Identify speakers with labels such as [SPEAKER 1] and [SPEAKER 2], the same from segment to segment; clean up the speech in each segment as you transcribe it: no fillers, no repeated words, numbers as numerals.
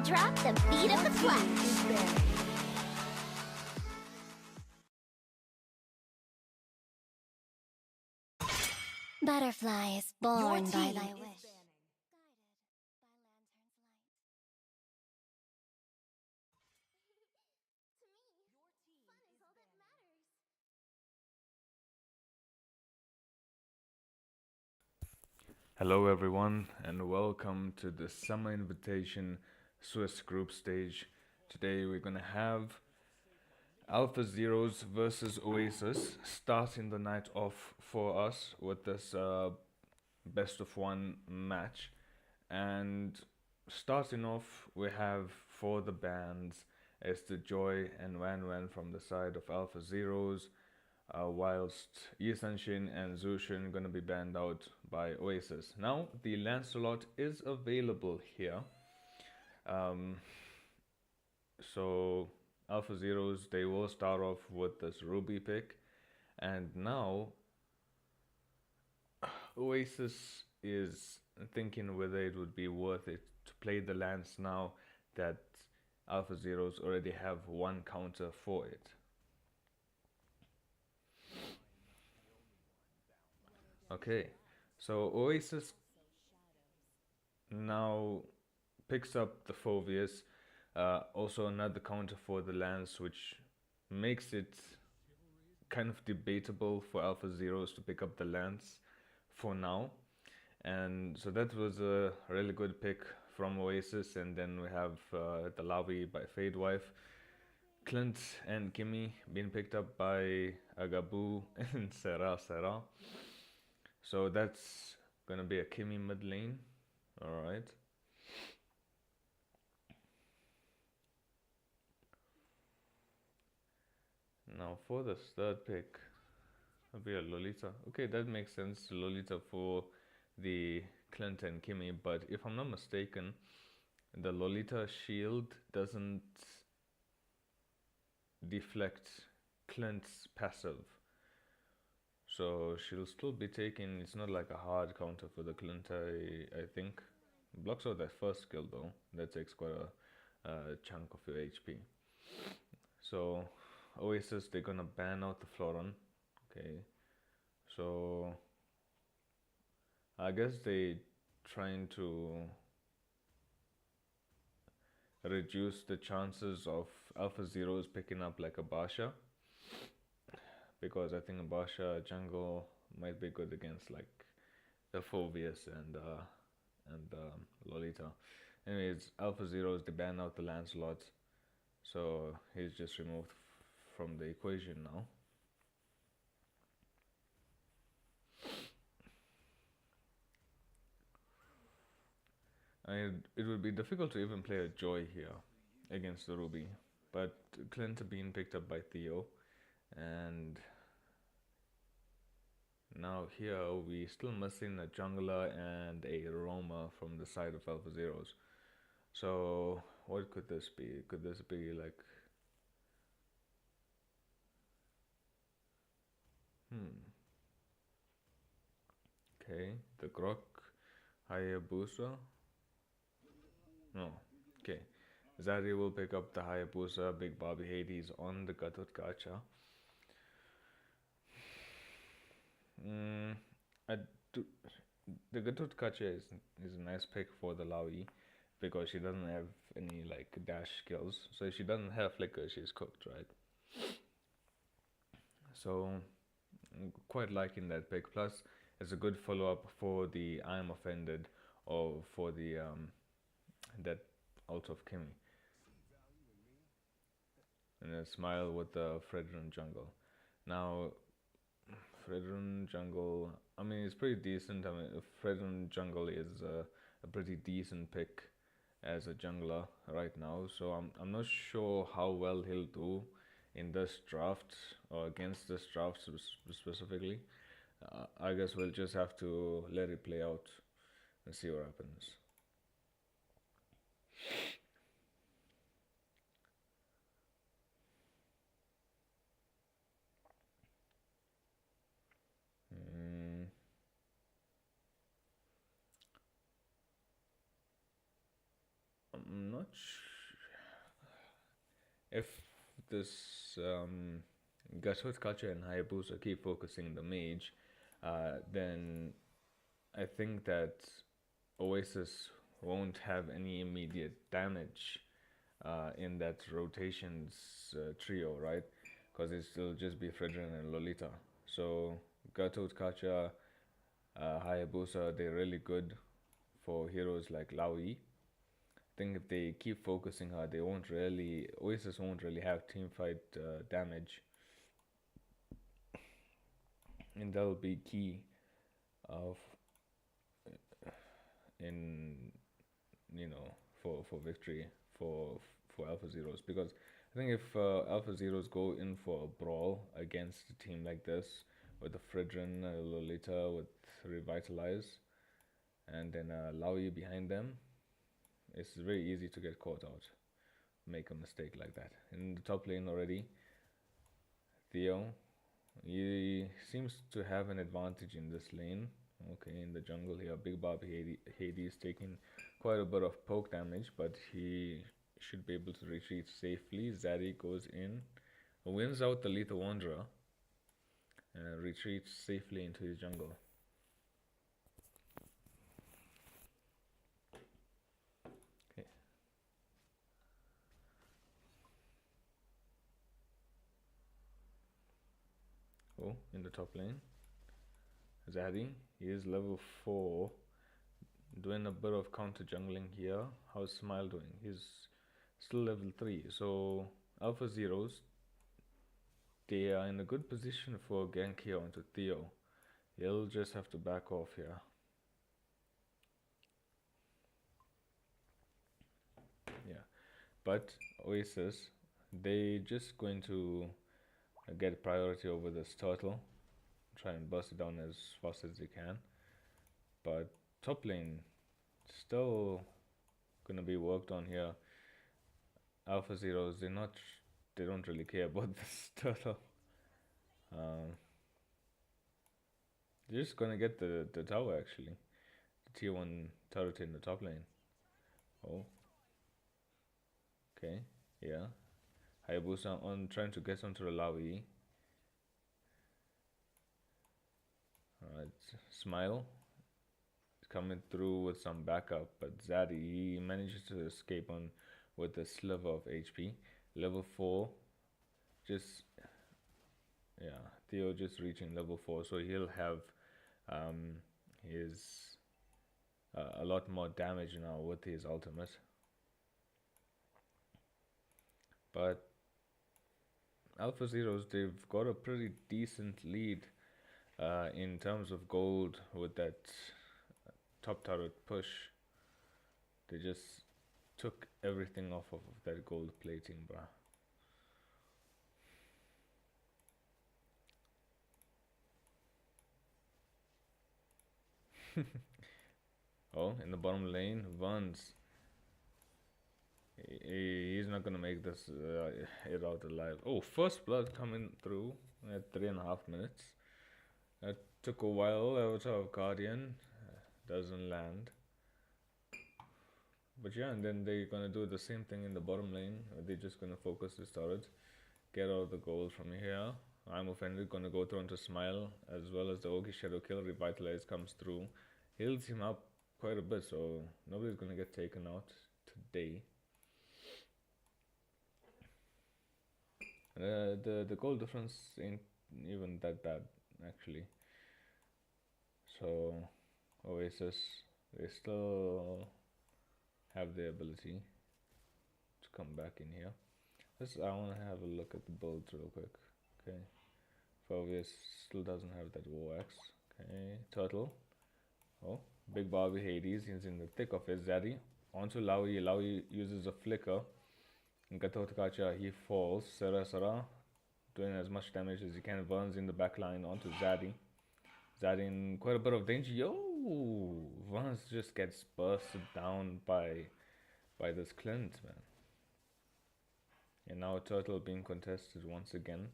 [SPEAKER 1] drop the beat of the flag. Butterflies born by thy wish.
[SPEAKER 2] Hello everyone and welcome to the Summer Invitation Swiss group stage. Today we're gonna have AlphaZeros versus Oasiss, starting the night off for us with this best of one match. And starting off we have for the bands as the Joy and Wan Wan from the side of AlphaZeros, whilst Yisanshin and Zushin gonna be banned out by Oasiss. Now the Lancelot is available here, so AlphaZeros, they will start off with this Ruby pick, and now Oasiss is thinking whether it would be worth it to play the Lance now that AlphaZeros already have one counter for it. Okay, so Oasiss now picks up the Phobius, also another counter for the Lance, which makes it kind of debatable for AlphaZeros to pick up the Lance for now. And so that was a really good pick from Oasiss. And then we have the Lavi by Fadewife, Clint and Kimmy being picked up by Agabu and Serra. So that's gonna be a Kimmy mid lane. Alright. Now for the third pick, it'll be a Lolita. Okay, that makes sense. Lolita for the Clint and Kimmy, but if I'm not mistaken, the Lolita shield doesn't deflect Clint's passive. So she'll still be taking, it's not like a hard counter for the Clint, I think. Blocks out that first skill though, that takes quite a chunk of your HP. So Oasiss, they're gonna ban out the Floron. Okay, so I guess they trying to reduce the chances of AlphaZeros picking up like a Basha, because I think a Basha jungle might be good against like the Phobius and Lolita. Anyways, AlphaZeros, they ban out the Lancelot, so he's just removed from the equation now. It would be difficult to even play a Joy here against the Ruby, but Clint being picked up by Theo, and now here we still missing a jungler and a roamer from the side of AlphaZeros. So what could this be? Could this be like okay, the Grok Hayabusa? No. Okay. Zari will pick up the Hayabusa, Big Bobby Hades on the Gatut Gacha. I do, the Gatut Gacha is a nice pick for the Laui because she doesn't have any like dash skills. So if she doesn't have flicker, she's cooked, right? So I'm quite liking that pick. Plus, it's a good follow up for the I am offended, or for the that out of Kimmy. And then smile with the Fredron jungle. Now, Fredron jungle, I mean, it's pretty decent. I mean, Fredron jungle is a pretty decent pick as a jungler right now. So I'm not sure how well he'll do in this draft or against this draft specifically. I guess we'll just have to let it play out and see what happens. I'm not if this Gathoth culture and Hayabusa keep focusing the mage, then I think that Oasis won't have any immediate damage in that rotations trio, right? Because it'll just be Fredrin and Lolita. So Gathoth Kacha, Hayabusa, they're really good for heroes like Laui. I think if they keep focusing her, they won't really Oasis won't really have team fight damage, and that'll be key of in for victory for AlphaZeros, because I think if AlphaZeros go in for a brawl against a team like this with a Fridrin, Lolita with Revitalize, and then Laui behind them, it's very easy to get caught out, make a mistake like that. In the top lane already, Theo, he seems to have an advantage in this lane. Okay, in the jungle here, Big Bob Hades taking quite a bit of poke damage, but he should be able to retreat safely. Zaddy goes in, wins out the Lethal Wanderer, and retreats safely into his jungle. Okay. Oh, in the top lane, Zaddy, he is level 4, doing a bit of counter jungling here. How's Smile doing? He's still level 3, so AlphaZeros, they are in a good position for a gank here onto Theo. He'll just have to back off here. Yeah, but Oasis, they just going to get priority over this turtle, try and bust it down as fast as they can. But top lane still gonna be worked on here. AlphaZeros, they don't really care about this turtle. They're just gonna get the tower actually, the tier 1 turret in the top lane. Oh, okay, yeah. Hayabusa on trying to get onto the Laui. Alright, Smile is coming through with some backup, but Zaddy, he manages to escape on with a sliver of HP. Level 4, just, yeah, Theo just reaching level 4, so he'll have his a lot more damage now with his ultimate. But AlphaZeros, they've got a pretty decent lead in terms of gold with that top turret push. They just took everything off of that gold plating, bruh. Oh, in the bottom lane, Vance. He's not gonna make this it out alive. Oh, first blood coming through at 3.5 minutes. That took a while. Avatar of Guardian doesn't land. But yeah, and then they're gonna do the same thing in the bottom lane. They're just gonna focus this turret, get all the gold from here. I'm offended, gonna go through into Smile, as well as the Ogi Shadow Kill. Revitalize comes through, heals him up quite a bit, so nobody's gonna get taken out today. The gold difference ain't even that bad actually. So Oasis, they still have the ability to come back in here. I want to have a look at the builds real quick. Okay, Fovius still doesn't have that war axe. Okay, Turtle. Oh, Big Bobby Hades, he's in the thick of his. Zaddy onto Laui. Laui uses a flicker. Gathoth Kacha, he falls. Sera doing as much damage as he can. Burns in the back line onto Zaddy. Zaddy in quite a bit of danger. Yo, Vance just gets bursted down by this Clint, man. And now Turtle being contested once again.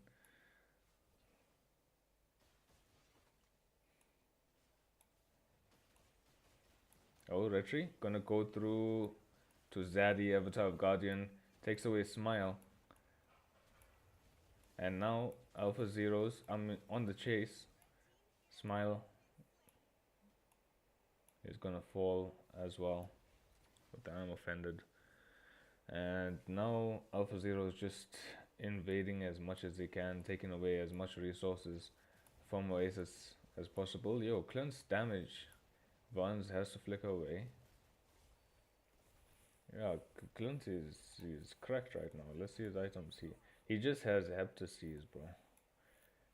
[SPEAKER 2] Oh, Retry gonna go through to Zaddy, Avatar of Guardian, takes away Smile. And now AlphaZero's, I'm on the chase. Smile is gonna fall as well, but I'm offended. And now AlphaZero is just invading as much as they can, taking away as much resources from Oasis as possible. Yo, Clint's damage. Vans has to flicker away. Yeah, Clint is cracked right now. Let's see his items. He just has Heptases, bro.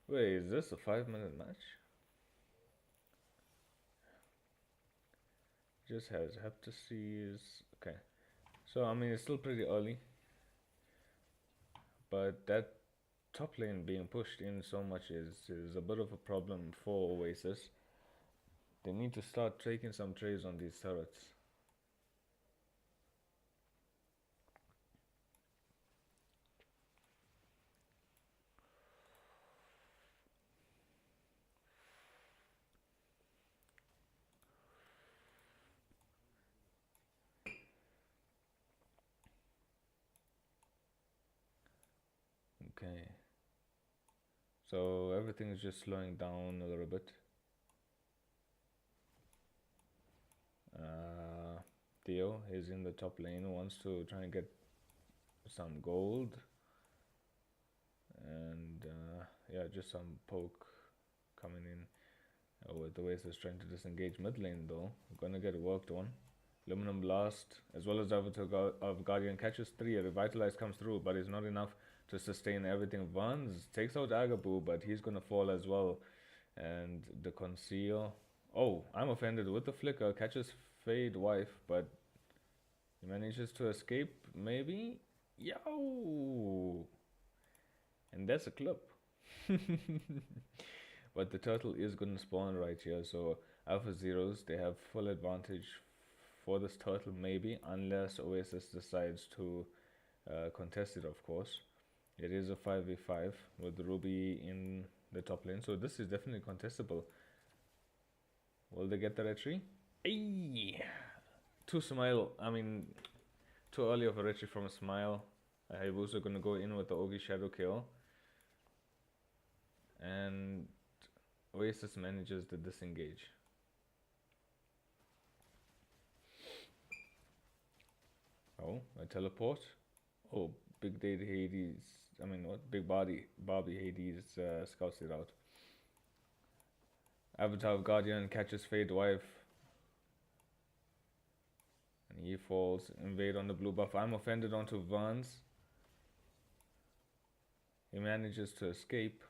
[SPEAKER 2] Wait, is this a 5-minute match? Just has Heptases. Okay. So, I mean, it's still pretty early. But that top lane being pushed in so much is a bit of a problem for Oasis. They need to start taking some trades on these turrets. Okay. So everything is just slowing down a little bit. Theo is in the top lane, wants to try and get some gold. And yeah, just some poke coming in. With the Oasis trying to disengage mid lane though. Gonna get worked on. Aluminum Blast, as well as Avatar of Guardian, catches 3. A Revitalize comes through, but it's not enough to sustain everything. Vans takes out Agaboo, but he's gonna fall as well. And the Conceal. Oh, I'm offended with the flicker. Catches Fade Wife, but he manages to escape, maybe? Yo! And that's a clip. But the turtle is gonna spawn right here, so AlphaZeros, they have full advantage for this turtle, maybe, unless Oasis decides to contest it, of course. It is a 5v5 with Ruby in the top lane, so this is definitely contestable. Will they get the retry? Ayy! Too early of a retry from Smile. Hayabusa gonna go in with the Ogi Shadow kill. And Oasis manages to disengage. Oh, a teleport. Oh, Big Daddy Hades. Big Bobby Hades scouts it out. Avatar of Guardian catches Fade Wife. And he falls. Invade on the blue buff. I'm offended onto Vans. He manages to escape.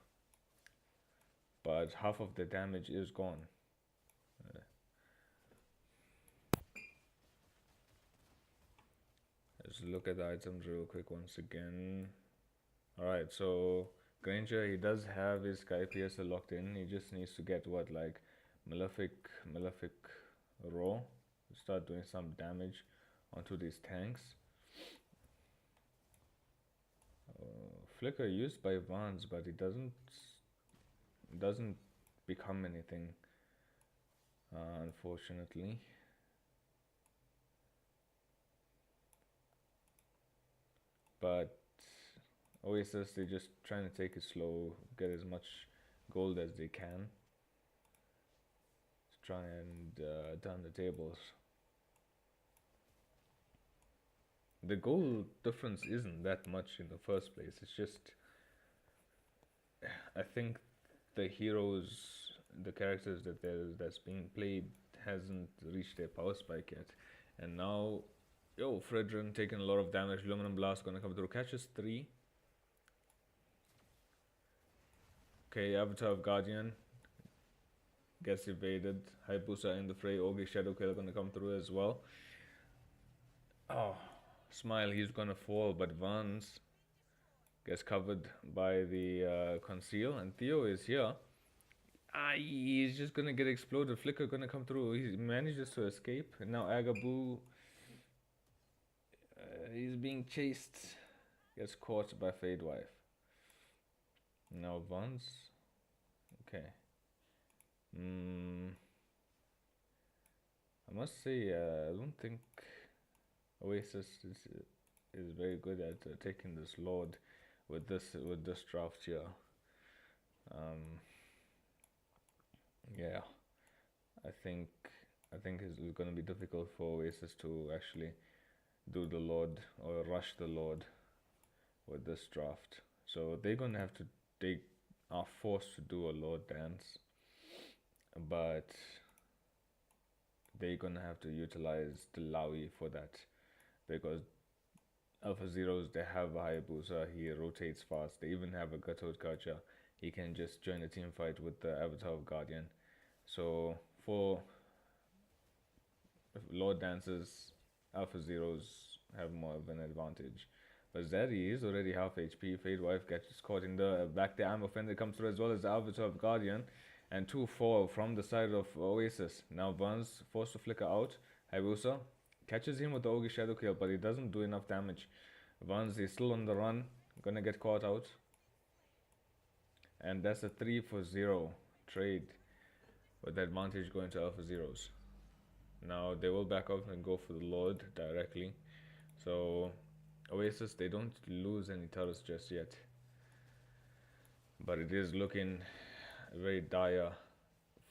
[SPEAKER 2] But half of the damage is gone. Let's look at the items real quick once again. Alright, so Granger, he does have his Sky Piercer locked in. He just needs to get Malefic Raw. Start doing some damage onto these tanks. Flicker used by Vans, but it doesn't become anything, unfortunately. But Oasis, they're just trying to take it slow, get as much gold as they can to try and turn the tables. The gold difference isn't that much in the first place. It's just, I think the heroes, the characters that's being played hasn't reached their power spike yet. And now, Fredrin taking a lot of damage. Aluminum Blast gonna come through. Catches 3. Okay, Avatar of Guardian gets evaded. Hayabusa in the fray. Ogi Shadow Kill gonna come through as well. Oh, Smile, he's gonna fall, but Vans gets covered by the Conceal, and Theo is here. He's just gonna get exploded. Flicker gonna come through. He manages to escape. And now Agaboo, he's being chased. Gets caught by Fade Wife. Now Vans. Okay. I must say, I don't think Oasis is very good at taking this Lord with this draft here. Yeah, I think it's going to be difficult for Oasis to actually do the Lord or rush the Lord with this draft. So they're going to have to, they are forced to do a Lord dance, but they're going to have to utilize the Laui for that, because AlphaZeros, they have a Hayabusa, he rotates fast. They even have a Gatot Gacha. He can just join a team fight with the Avatar of Guardian. So for Lord Dances, AlphaZeros have more of an advantage. But Zeri is already half HP. Fade Wife gets caught in the back. The Arm Offender comes through as well as the Avatar of Guardian. And 2-4 from the side of Oasis. Now Vans forced to flicker out. Hayabusa catches him with the Ogi Shadow Kill, but he doesn't do enough damage. Vans is still on the run. Gonna get caught out. And that's a 3-for-0 trade, with the advantage going to AlphaZeros. Now they will back up and go for the Lord directly. So Oasis, they don't lose any turrets just yet, but it is looking very dire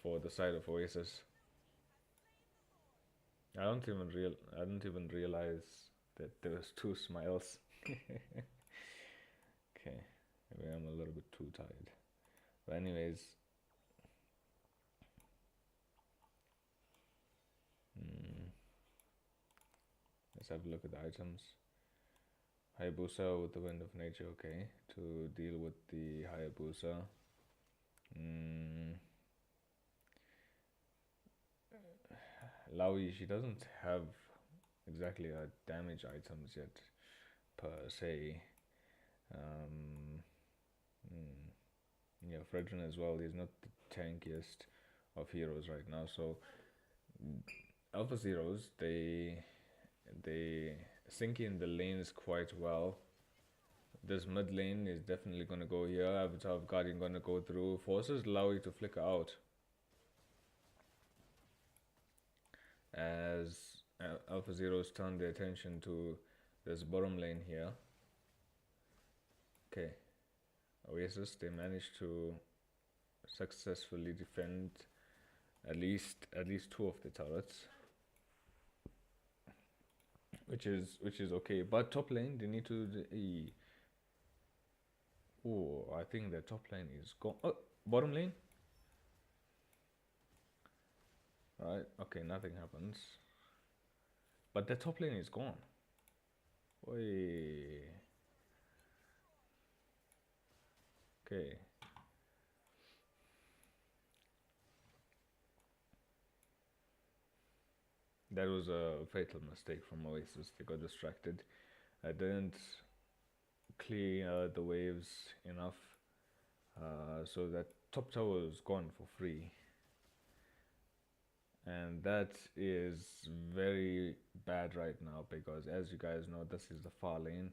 [SPEAKER 2] for the side of Oasis. I don't even realize that there was 2 smiles. Okay, maybe I'm a little bit too tired. But anyways, let's have a look at the items. Hayabusa with the Wind of Nature, okay, to deal with the Hayabusa. Laui, she doesn't have exactly a damage items yet, per se. Yeah, Fredrin as well, he's not the tankiest of heroes right now. So AlphaZeros, they sink in the lanes quite well. This mid lane is definitely going to go here. Avatar of Guardian going to go through. Forces Laui to flicker out, as AlphaZeros turn their attention to this bottom lane here. Okay, Oasis, they managed to successfully defend at least 2 of the turrets, which is okay. But top lane, they need to oh, I think the top lane is gone. Oh, bottom lane. Right, okay, nothing happens, but the top lane is gone. Oi. Okay. That was a fatal mistake from Oasis. They got distracted. I didn't clear the waves enough, so that top tower is gone for free. And that is very bad right now, because as you guys know, this is the far lane.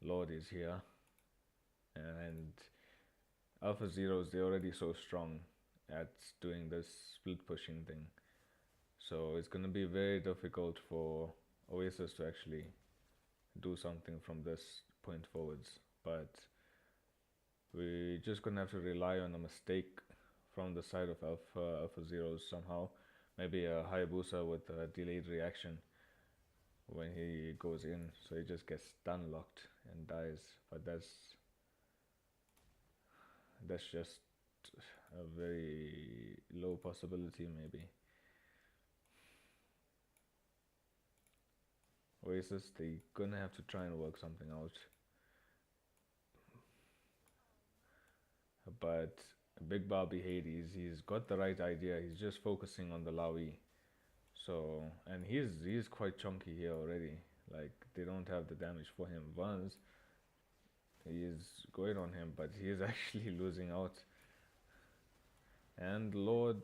[SPEAKER 2] Lord is here, and AlphaZeros, they're already so strong at doing this split pushing thing. So it's going to be very difficult for Oasis to actually do something from this point forwards. But we're just going to have to rely on a mistake from the side of AlphaZeros somehow. Maybe a Hayabusa with a delayed reaction when he goes in, so he just gets stun locked and dies. But that's just a very low possibility, maybe. Oasis, they're gonna have to try and work something out. But Big Bobby Hades, he's got the right idea. He's just focusing on the Laui. So, and he's quite chunky here already. Like, they don't have the damage for him. Once he is going on him, but he is actually losing out. And Lord,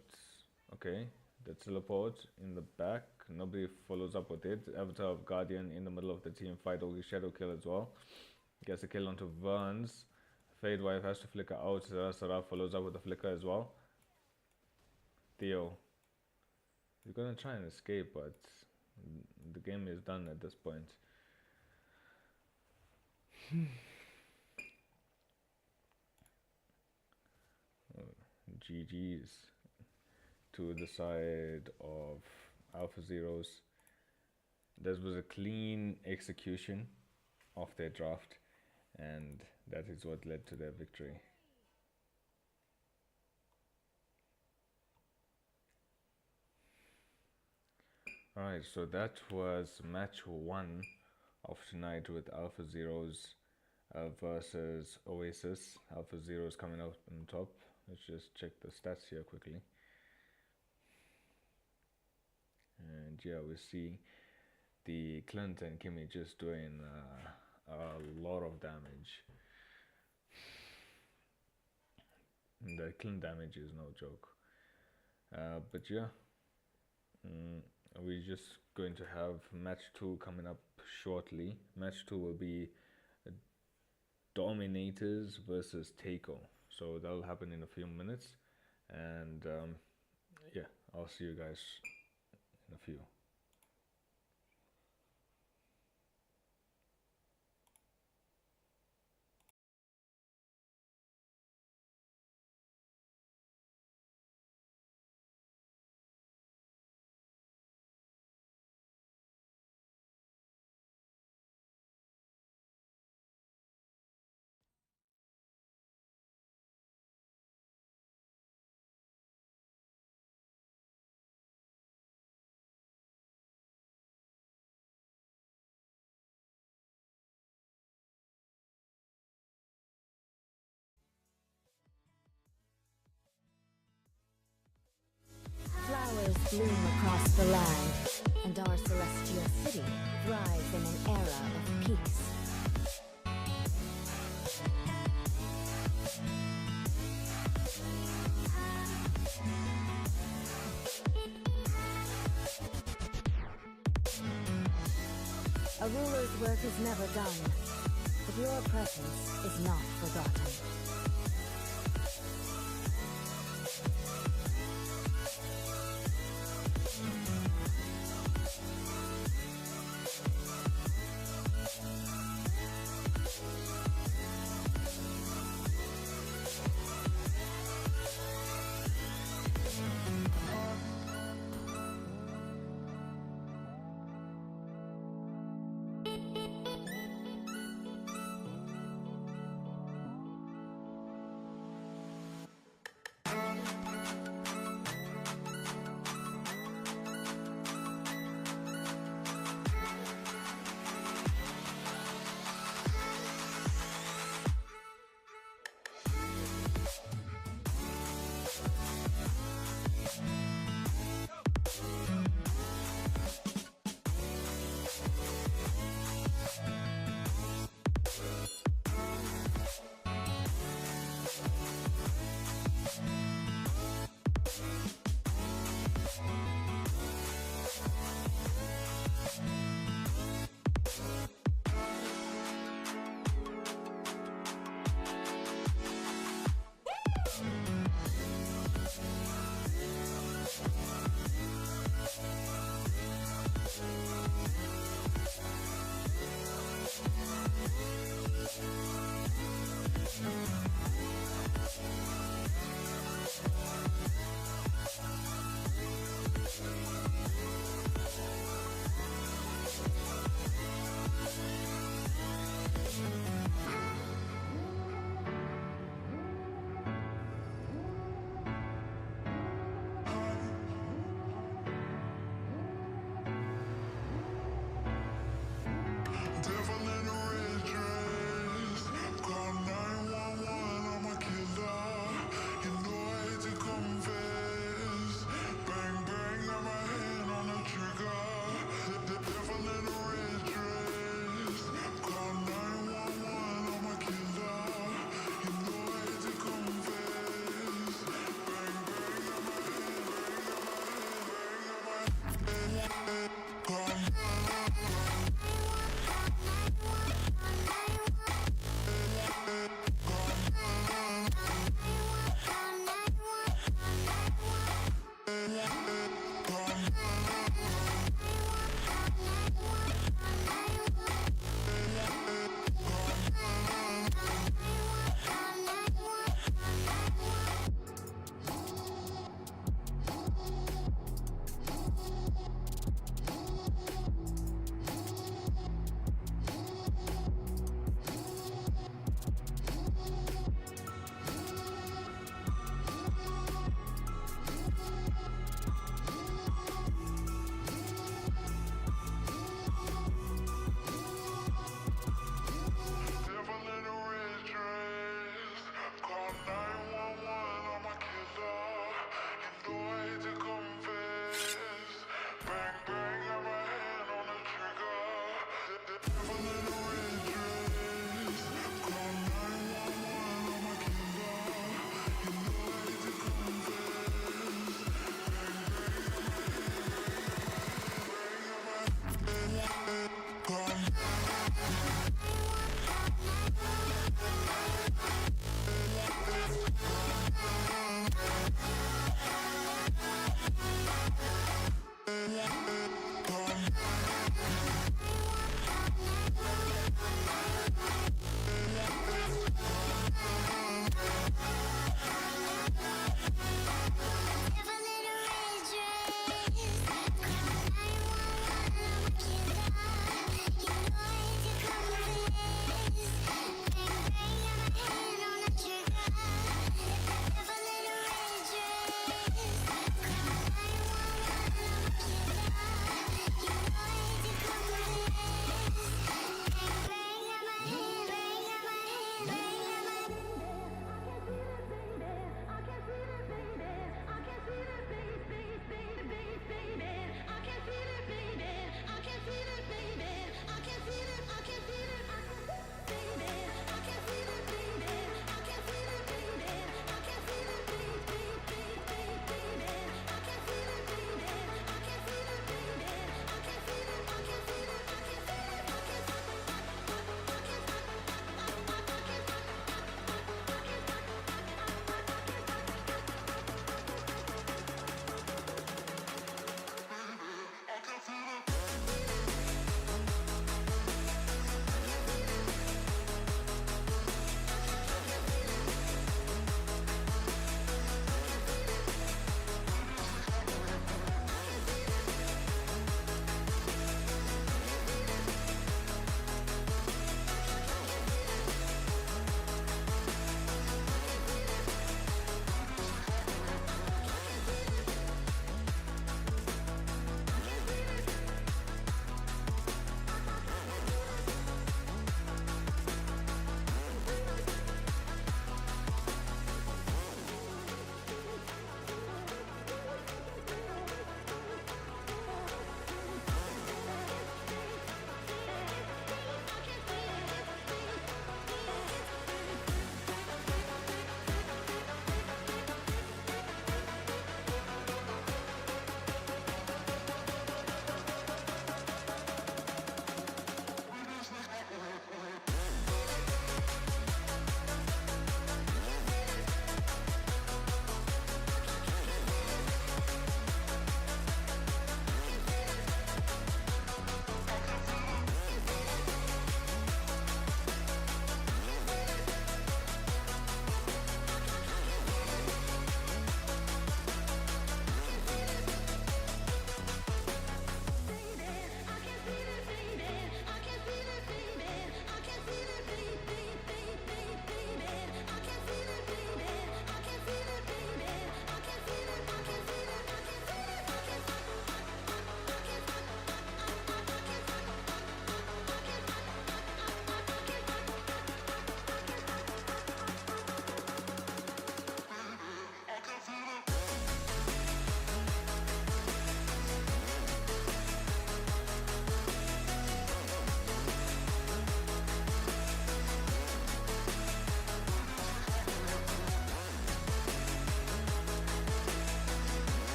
[SPEAKER 2] okay, the teleport in the back. Nobody follows up with it. Avatar of Guardian in the middle of the team fight. Only Shadow Kill as well. Gets a kill onto Vans. Fade Wife has to flicker out. Sarah follows up with a flicker as well. Theo, he's gonna try and escape, but The game is done at this point. GG's to the side of AlphaZeros. This was a clean execution of their draft, and that is what led to their victory. Alright, so that was match 1 of tonight with AlphaZeros versus Oasiss. AlphaZeros coming out on top. Let's just check the stats here quickly. And yeah, we see the Clint and Kimmy just doing a lot of damage. And the Clint damage is no joke. But yeah, we're just going to have match 2 coming up shortly. Match 2 will be Dominators versus Teiko. So that'll happen in a few minutes. And yeah, I'll see you guys in a few.
[SPEAKER 1] Flowers bloom across the land, and our celestial city thrives in an era of peace. A ruler's work is never done, but your presence is not forgotten.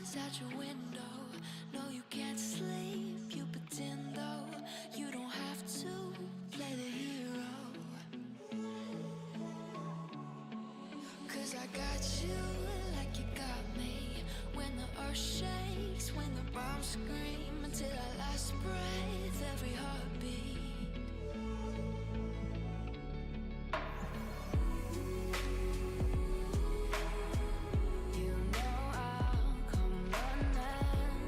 [SPEAKER 3] outside your window. No, you can't sleep, you pretend though. You don't have to play the hero. 'Cause I got you like you got me. When the earth shakes, when the bombs scream, until our last breath, every heartbeat. You know I'll come running.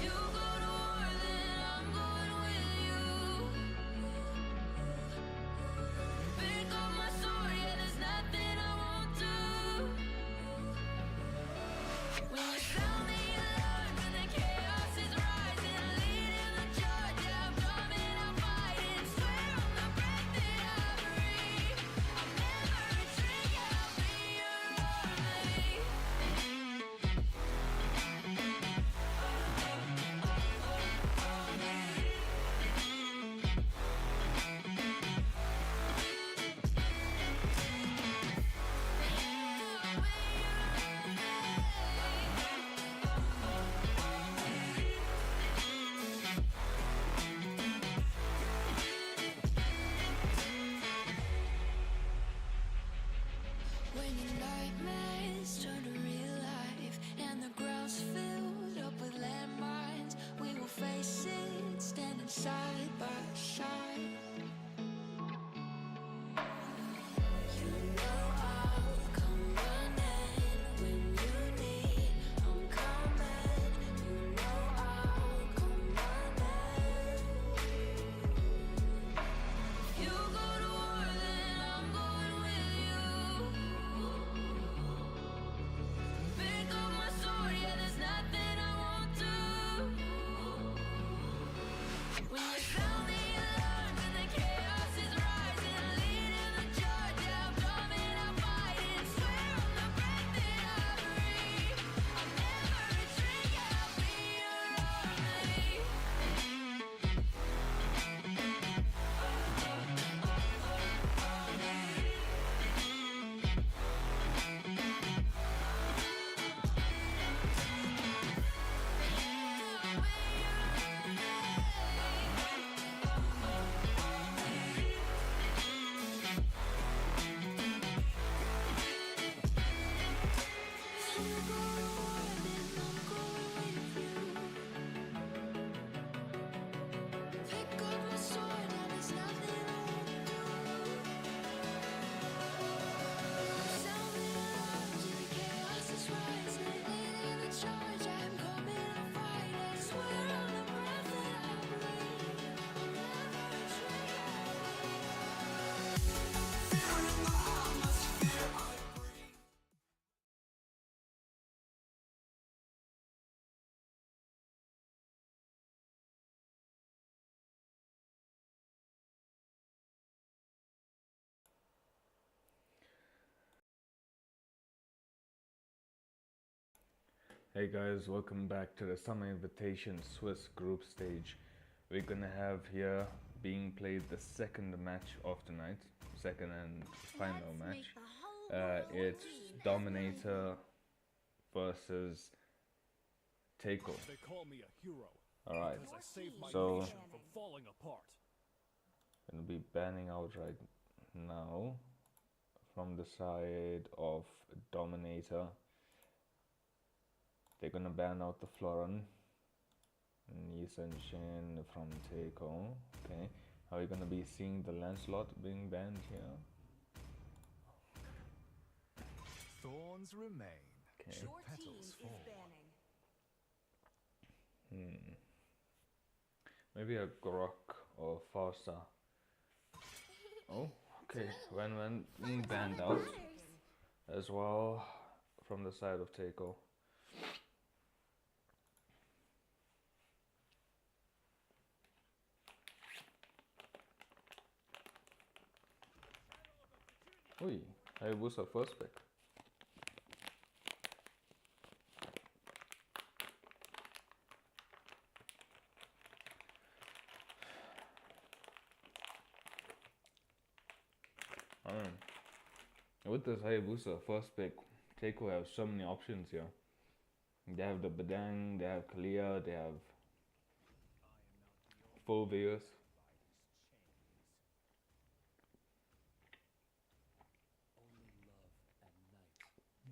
[SPEAKER 3] You go to war, then I'm going with you. Pick up my sword, yeah, there's nothing I won't do. When you sound the alarm and the chaos is rising, leading the charge, yeah, I'm coming, I'm fighting. Swear on the breath that I breathe, I'll never retreat, yeah, I'll be your army. When your nightmares turn to real life and the ground's filled up with landmines, we will face it standing side by side. You know I'll come running when you need. I'm coming. You know I'll come running. You go to war, then I'm going with you. Pick up my sword, yeah, there's nothing I won't do. When you sound the alarm and the chaos is rising, leading the charge, yeah, I'm coming, I'm fighting. Swear on the breath that I breathe, I'll never retreat, yeah, I'll be your army. You go to war, then I'm going with you. Pick up my sword, and there's nothing I won't do. Sound the alarm till the chaos is rising, leading the charge, I'm coming, I'm fighting. Swear on the breath that I breathe, I'll never
[SPEAKER 2] Hey guys, welcome back to the Summer Invitation Swiss group stage. We're gonna have here being played the second match of the night, second and final match. It's Dominator versus Teiko.
[SPEAKER 4] They call me a hero
[SPEAKER 2] Alright,
[SPEAKER 4] because I saved my
[SPEAKER 2] so
[SPEAKER 4] nation from falling apart.
[SPEAKER 2] gonna be banning out right now from the side of Dominator. They're gonna ban out the Floran. Nisa and Shin from Teiko. Okay. Are we gonna be seeing the Lancelot being banned here?
[SPEAKER 5] Thorns remain.
[SPEAKER 2] Okay.
[SPEAKER 6] Your team
[SPEAKER 5] Petals
[SPEAKER 6] is
[SPEAKER 5] fall.
[SPEAKER 6] banning.
[SPEAKER 2] Maybe a Grok or Farsa. Oh, okay. When being banned out as well from the side of Teiko. Ui, Hayabusa first pick. With this Hayabusa first pick, Teiko have so many options here. They have the Badang, they have Kalia, they have Phobius.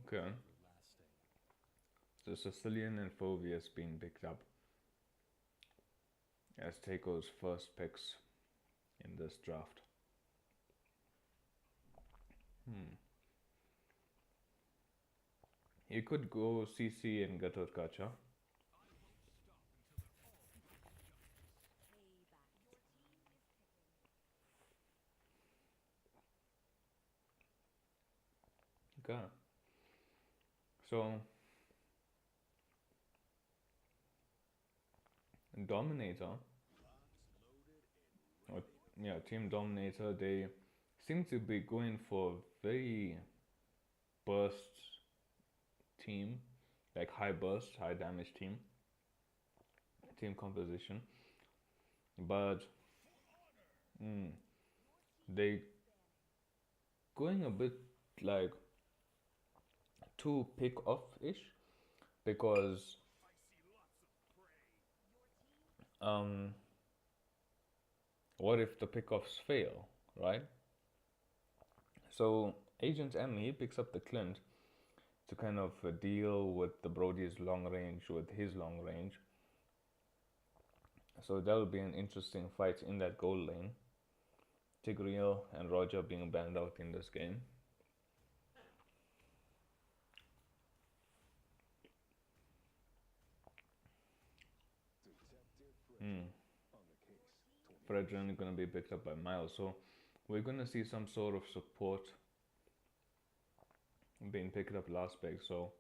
[SPEAKER 2] Okay. So Sicilian and Phobius being picked up as Teiko's first picks in this draft. You could go CC and Gatorkacha. Okay. So Dominator, or yeah, Team Dominator, they seem to be going for very burst team, like high burst, high damage team composition, but they going a bit like too pick off ish because what if the pickoffs fail, right? So Agent M, he picks up the Clint to kind of deal with the Brody's long range with his long range. So that'll be an interesting fight in that goal lane. Tigreal and Roger being banned out in this game. Fredrin gonna be picked up by Miles, so we're gonna see some sort of support being picked up last pick. So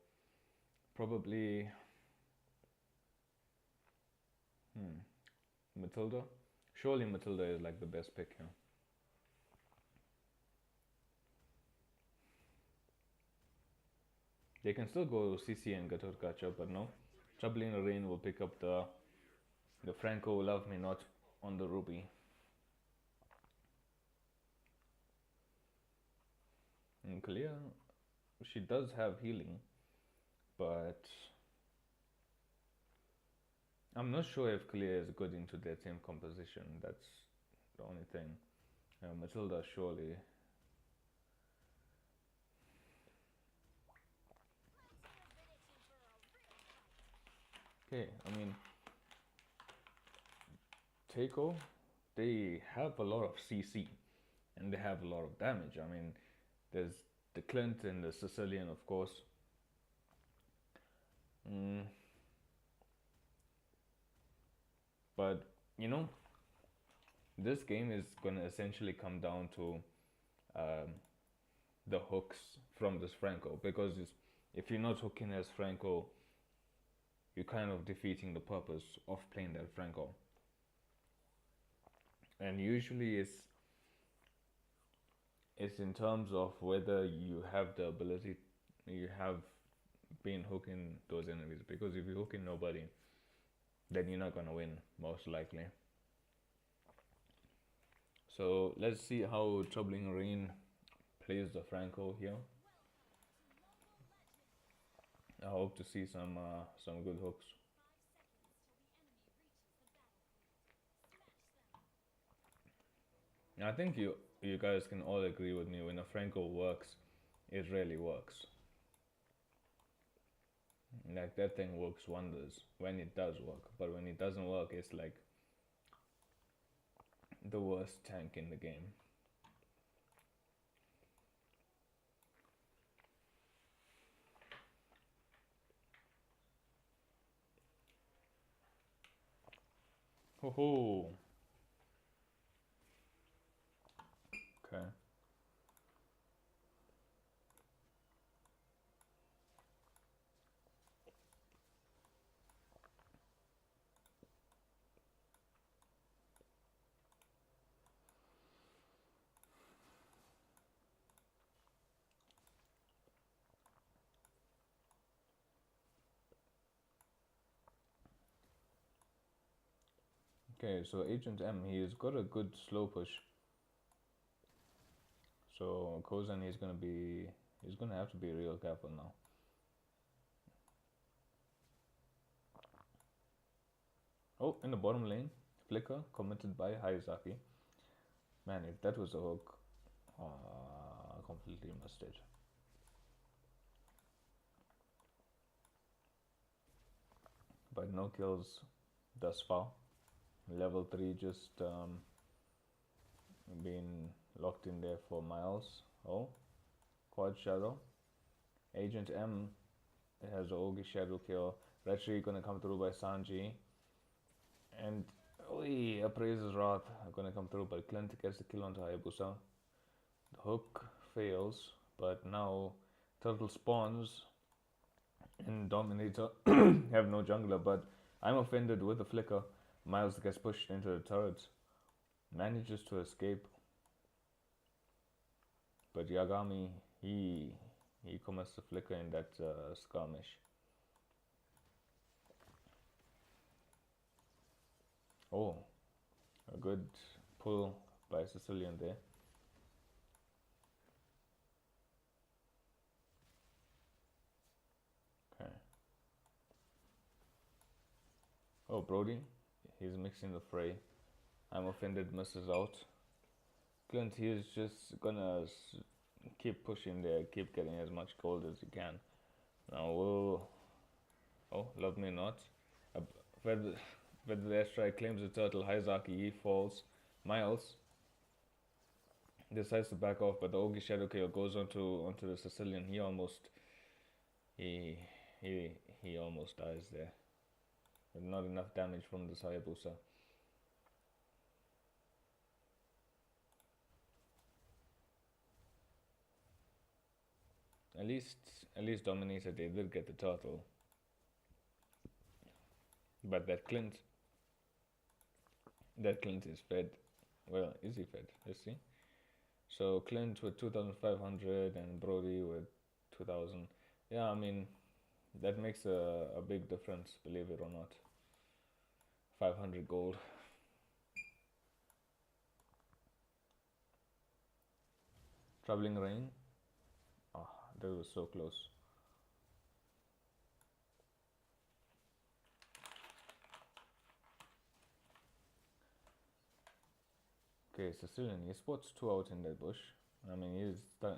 [SPEAKER 2] probably Matilda. Surely Matilda is like the best pick here. They can still go CC and Gatorkacha, but no. Trouble in the Rain will pick up the Franco Love Me Not on the Ruby. And Kalia, she does have healing, but I'm not sure if Kalia is good into their team composition. That's the only thing. Matilda surely. Okay, I mean, Teiko, they have a lot of CC and they have a lot of damage. I mean, there's the Clint and the Sicilian, of course. But, you know, this game is going to essentially come down to the hooks from this Franco, because if you're not hooking as Franco, you're kind of defeating the purpose of playing that Franco. And usually it's in terms of whether you have the ability, you have been hooking those enemies, because if you're hooking nobody, then you're not gonna win, most likely. So let's see how Troubling Rain plays the Franco here. I hope to see some good hooks. I think you guys can all agree with me, when a Franco works, it really works. Like, that thing works wonders when it does work, but when it doesn't work, it's like the worst tank in the game. Ho ho. Okay. Okay, so Agent M, he's got a good slow push. So Kozan he's gonna have to be real careful now. Oh, in the bottom lane, flicker committed by Hayazaki. Man, if that was a hook, I completely missed it. But no kills thus far. Level 3 just being locked in there for Miles. Oh, Quad Shadow. Agent M has a Ogi Shadow kill. Retri gonna come through by Sanji. And Appraiser's Wrath are gonna come through, but Clint gets the kill onto Hayabusa. The hook fails, but now Turtle spawns and Dominator have no jungler, but I'm offended with the flicker. Miles gets pushed into the turret, manages to escape, but Yagami he commits the flicker in that skirmish. Oh, a good pull by Sicilian there. Okay. Oh, Brody, he's mixing the fray. I'm offended, misses out. Clint, he is just gonna keep pushing there, keep getting as much gold as he can. Now we'll... Oh, love me not. Whether the airstrike claims the turtle, Hayazaki, he falls. Miles decides to back off, but the Ogi Shadow Kill goes onto the Sicilian. He almost dies there. But not enough damage from the Hayabusa. At least Dominator, they did get the turtle. But that Clint is fed. Well, is he fed? Let's see. So Clint with 2,500 and Brody with 2,000. Yeah, I mean, that makes a big difference, believe it or not. 500 gold. Troubling Rain. Ah, that was so close. Okay, Sicilian, he spots 2 out in that bush. I mean, he's...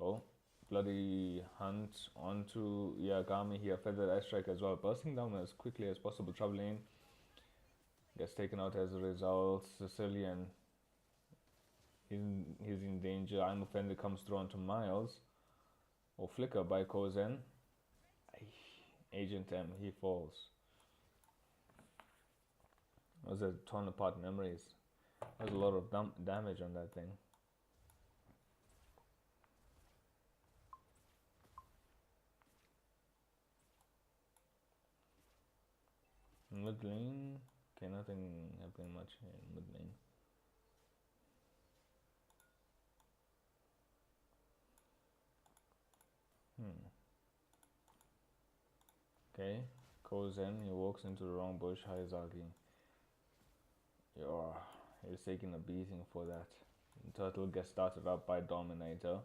[SPEAKER 2] Oh, bloody hunt onto Yagami here. Feathered airstrike as well. Bursting down as quickly as possible. Troubling gets taken out as a result. Sicilian, he's in danger. I'm offended comes through onto Miles. Oh, flicker by Kozen. Agent M, he falls. Those are torn apart memories. There's a lot of damage on that thing. Mid lane, okay, nothing happening much in mid lane. Okay, goes in, he walks into the wrong bush. Hayazaki, he's taking a beating for that. Turtle gets started up by Dominator.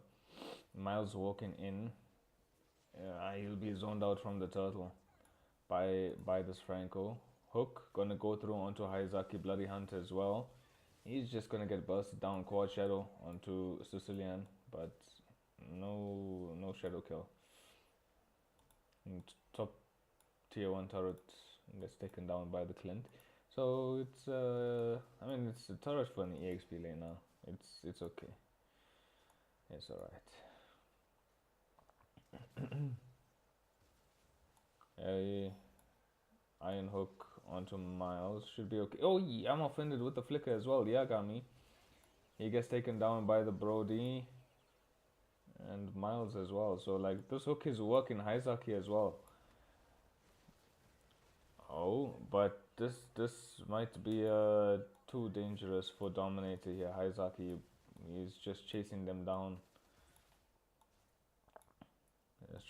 [SPEAKER 2] Miles walking in. He'll be zoned out from the turtle by this Franco. Hook gonna go through onto Hayazaki. Bloody Hunt as well. He's just gonna get bursted down. Quad Shadow onto Sicilian, but no shadow kill. And top tier 1 turret gets taken down by the Clint. So it's I mean, it's a turret for an EXP lane now. It's okay. It's alright. Iron Hook onto Miles should be okay. Oh yeah, I'm offended with the flicker as well. Yagami, he gets taken down by the Brody and Miles as well. So like this hook is working Hayazaki as well. Oh, but this might be too dangerous for Dominator here. Hayazaki is just chasing them down.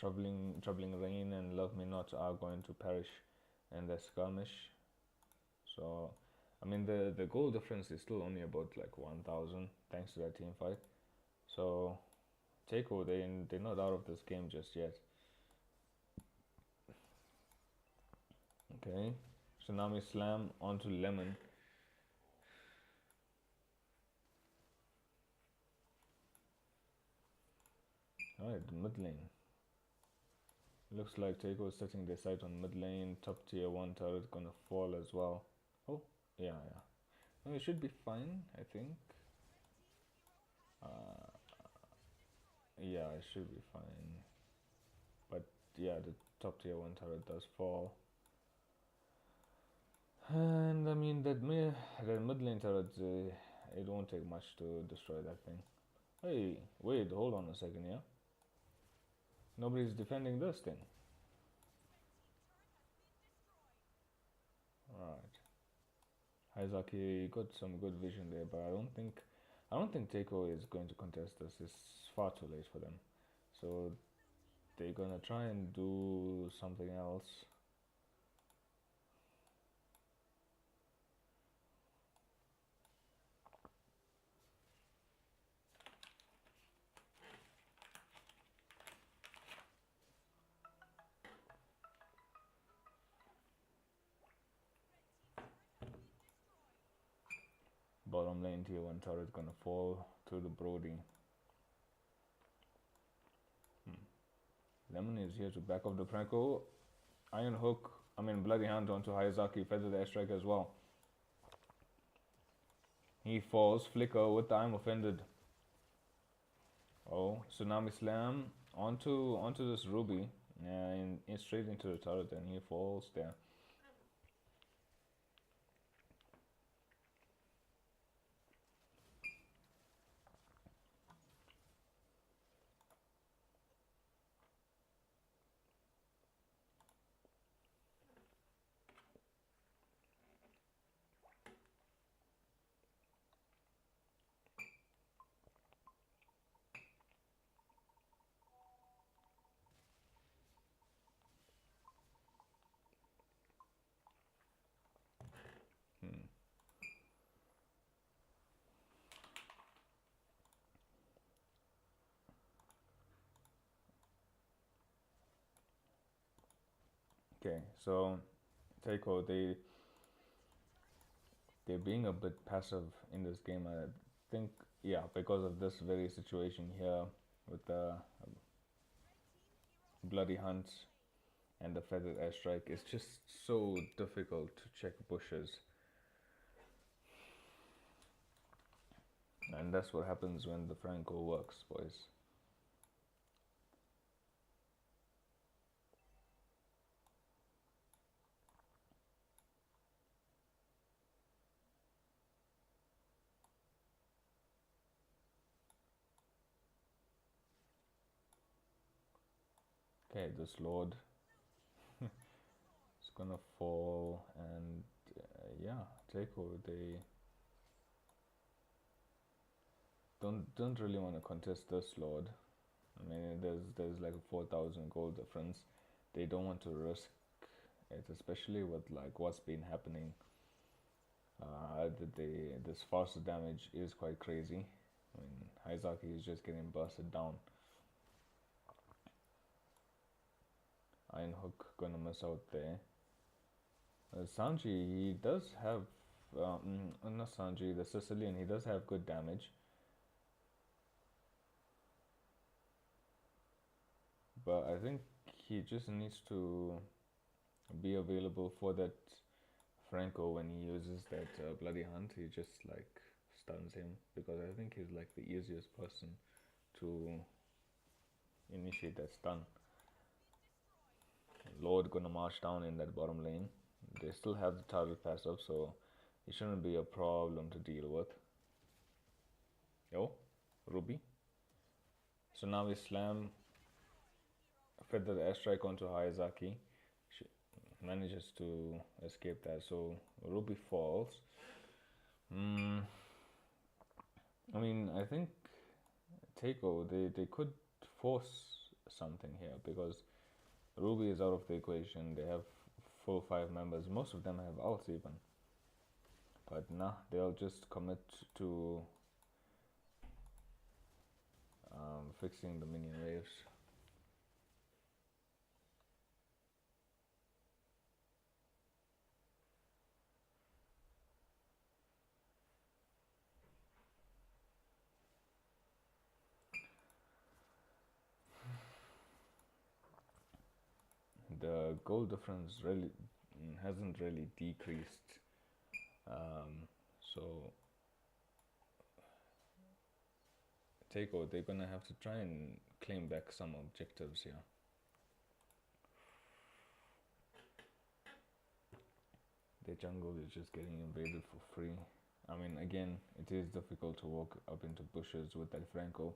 [SPEAKER 2] Troubling Rain and Love Me Not are going to perish in the skirmish. So I mean the goal difference is still only about like 1,000 thanks to that team fight. So Teiko, they're not out of this game just yet. Okay, Tsunami Slam onto Lemon. Alright, mid lane. Looks like Teiko is setting their sight on mid lane. Top tier 1 turret gonna fall as well. Oh, yeah. No, it should be fine, I think. Yeah, it should be fine. But yeah, the top tier 1 turret does fall. And I mean, that mid lane turret, it won't take much to destroy that thing. Hey, wait, hold on a second, yeah? Nobody's defending this thing. Alright. Haizaki got some good vision there, but I don't think Teiko is going to contest this. It's far too late for them. So they're gonna try and do something else. Bottom lane tier 1 turret gonna fall to the Brody. Lemon is here to back up the Franco. Iron Hook, Bloody Hand onto Hayazaki, feather the airstrike as well. He falls, flicker with the I'm offended. Oh, Tsunami Slam onto this Ruby. Yeah, and straight into the turret, and he falls there. Okay, so Teiko, they're being a bit passive in this game. I think, yeah, because of this very situation here with the bloody hunts and the feathered airstrike. It's just so difficult to check bushes. And that's what happens when the Franco works, boys. Okay, this Lord is gonna fall, and yeah, Teiko, they don't really want to contest this Lord. I mean, there's like a 4,000 gold difference. They don't want to risk it, especially with like what's been happening. This faster damage is quite crazy. I mean, Haizaki is just getting busted down. Iron Hook gonna miss out there. Sanji, he does have, not Sanji, the Sicilian, he does have good damage. But I think he just needs to be available for that Franco when he uses that bloody hunt. He just like stuns him, because I think he's like the easiest person to initiate that stun. Lord gonna march down in that bottom lane. They still have the target passive, so it shouldn't be a problem to deal with. Yo, Ruby. So now we slam feather the airstrike onto Hayazaki. She manages to escape that, so Ruby falls. I mean, I think Teiko, they could force something here, because Ruby is out of the equation. They have full 5 members. Most of them have ults even. But nah, they'll just commit to fixing the minion waves. The goal difference really hasn't really decreased, so Teiko, they're gonna have to try and claim back some objectives here. The jungle is just getting invaded for free. I mean, again, it is difficult to walk up into bushes with that Franco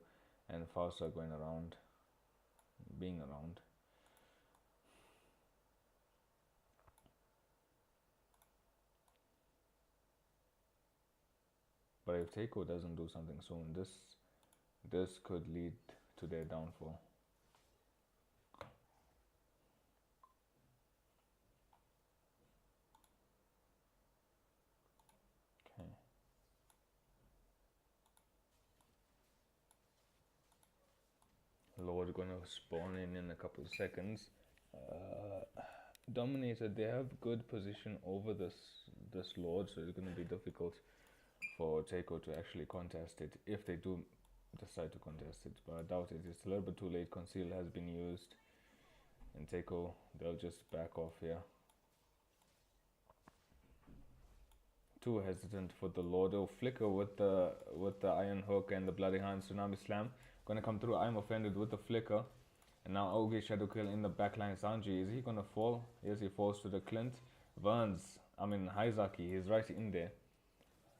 [SPEAKER 2] and Fausta going around, being around. But if Teiko doesn't do something soon, this could lead to their downfall. Okay. Lord gonna spawn in a couple of seconds. Dominator, they have good position over this Lord, so it's gonna be difficult for Teiko to actually contest it if they do decide to contest it, but I doubt it. It's a little bit too late. Conceal has been used, and Teiko, they'll just back off here. Too hesitant for the Lord. Oh, flicker with the Iron Hook and the Bloody Hand Tsunami Slam. Gonna come through. I'm offended with the flicker. And now Ogi Shadow Kill in the backline. Sanji, is he gonna fall? Yes, he falls to the Clint. Haizaki, he's right in there.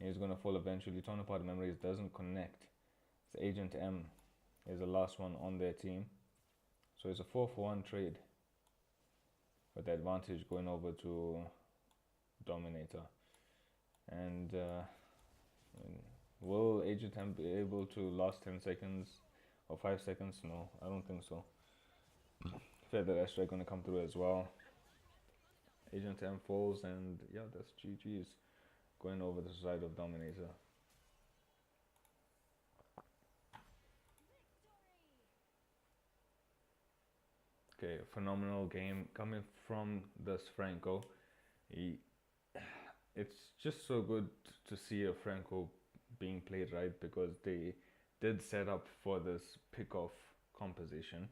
[SPEAKER 2] He's gonna fall eventually. Tonopod Memories doesn't connect. It's Agent M is the last one on their team. So it's a 4-for-1 trade. With the advantage going over to Dominator. And will Agent M be able to last 10 seconds or 5 seconds? No, I don't think so. Feather Airstrike gonna come through as well. Agent M falls, and yeah, that's GG's. Going over the side of Dominator. Okay, phenomenal game coming from this Franco. It's just so good to see a Franco being played right, because they did set up for this pick-off composition,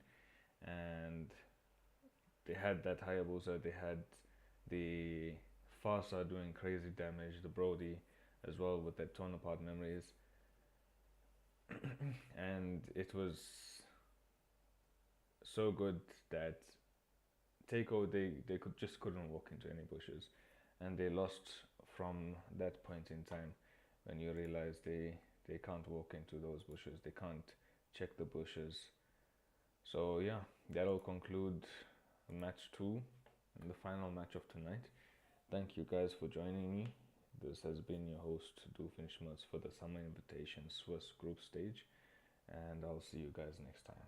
[SPEAKER 2] and they had that Hayabusa, they had the Fasa doing crazy damage, the Brody as well with that Tonopod Memories, and it was so good that Teiko, they couldn't walk into any bushes, and they lost from that point in time, when you realize they can't walk into those bushes, they can't check the bushes. So yeah, that'll conclude match 2 and the final match of tonight. Thank you guys for joining me. This has been your host Doofenshmirtz for the Summer Invitation Swiss group stage, and I'll see you guys next time.